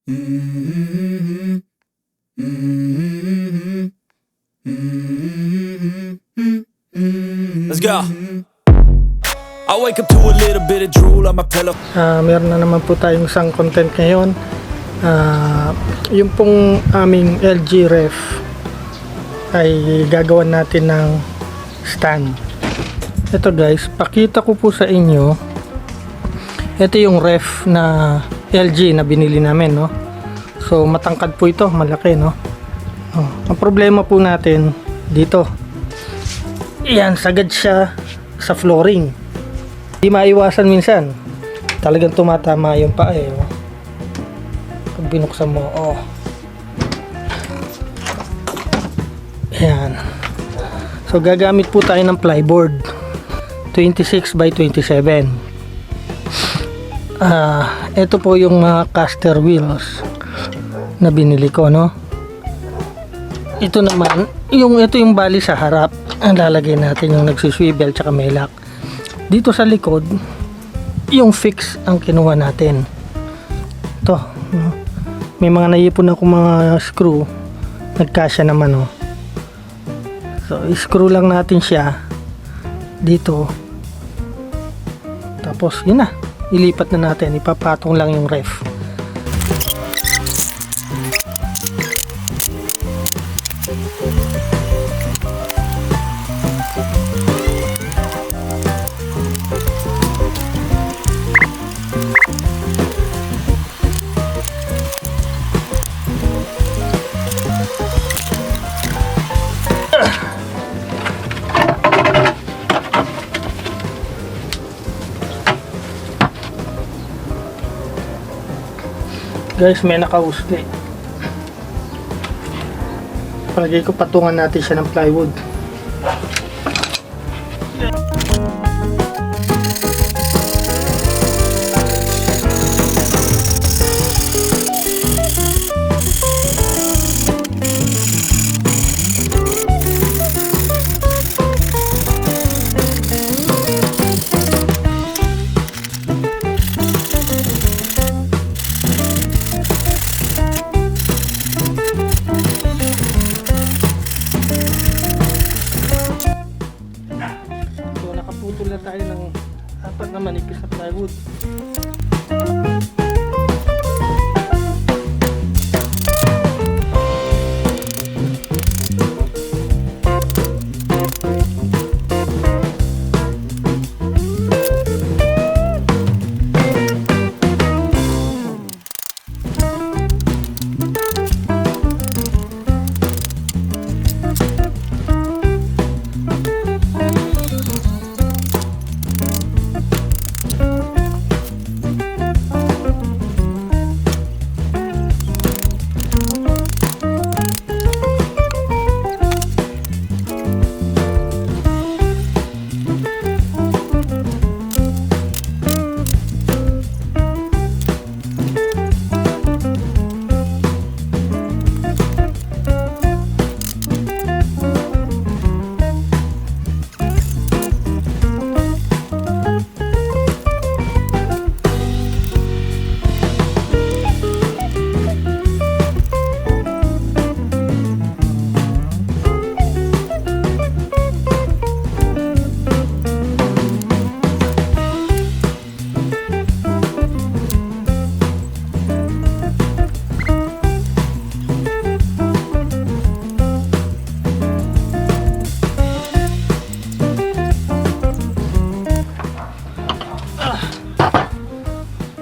Let's go. I wake up to a little bit of drool on my pillow. Meron na naman po tayong isang content ngayon. Yung pong aming LG ref ay gagawan natin ng stand. Ito guys, pakita ko po sa inyo. Ito yung ref na LG na binili namin, no? So matangkad po ito, malaki, no? Ang problema po natin dito, yan, sagad siya sa flooring. Di maiwasan minsan, talagang tumatama yung paa, eh, no? Pag binuksan mo, yan. So gagamit po tayo ng plyboard 26 by 27. Ito po yung mga caster wheels na binili ko, no? Ito naman, ito yung bali sa harap. Ang lalagay natin yung nagsuswivel tsaka may lock. Dito sa likod, yung fix ang kinuha natin. Ito, no? May mga naipon ako mga screw. Nagkasya naman, no? So, screw lang natin siya dito. Tapos, yun na. Ilipat na natin. Ipapatong lang yung ref. Guys, may nakausli. Palagay ko patungan natin siya ng plywood. Nakaputol na tayo ng apat na manipis na plywood.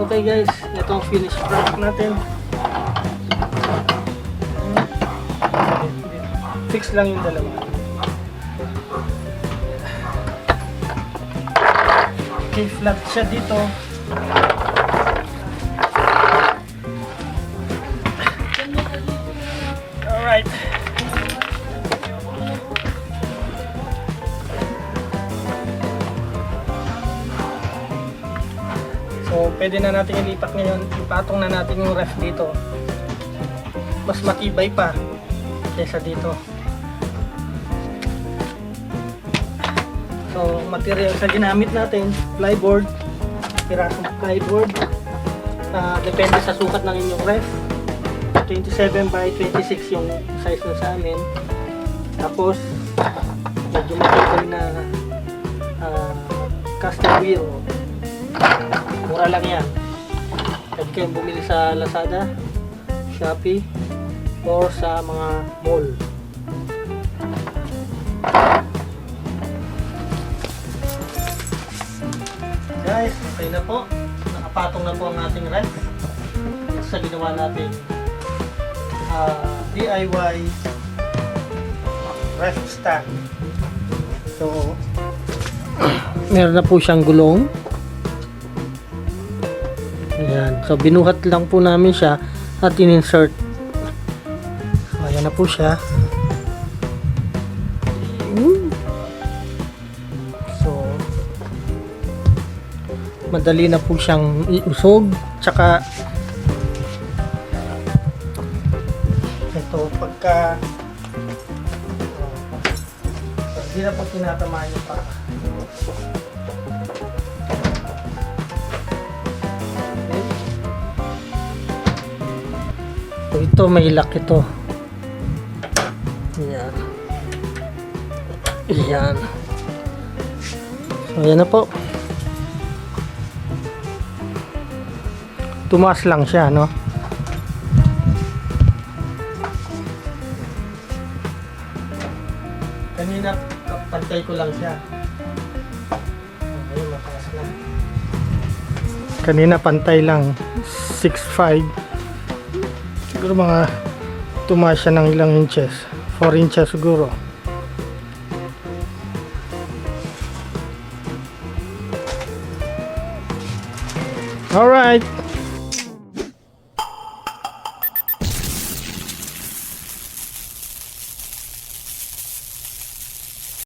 Okay guys, ito ang finished product natin. Fix lang yung dalawa. Okay, flat siya dito. Alright. So, pwede na natin ilipat ngayon. Ipatong na natin yung ref dito. Mas matibay pa kaysa dito. So, material sa ginamit natin, plyboard, pirasong plyboard. Depende sa sukat ng inyong ref. 27 by 26 yung size nun sa amin. Tapos, medyo matibay na caster wheel. Mura lang yan. Pwede kayong bumili sa Lazada, Shopee, or sa mga mall. Guys, okay na po. Nakapatong na po ang ating ref. Ito sa ginawa natin DIY ref stand. So, meron na po siyang gulong. Ayan. So, binuhat lang po namin siya at in-insert. So, ayan na po siya. So, madali na po siyang iusog. Tsaka, ito, pagka hindi na po tinatamaan yung paa. So, ito may lock ito. Ayan. Ayan. So, ayan na po. Tumaas lang siya, no? Kanina, pantay ko lang siya. Ayun, mataas lang. Kanina, pantay lang. 6'5". Siguro mga tumaas siya ng ilang inches. 4 inches siguro. Alright.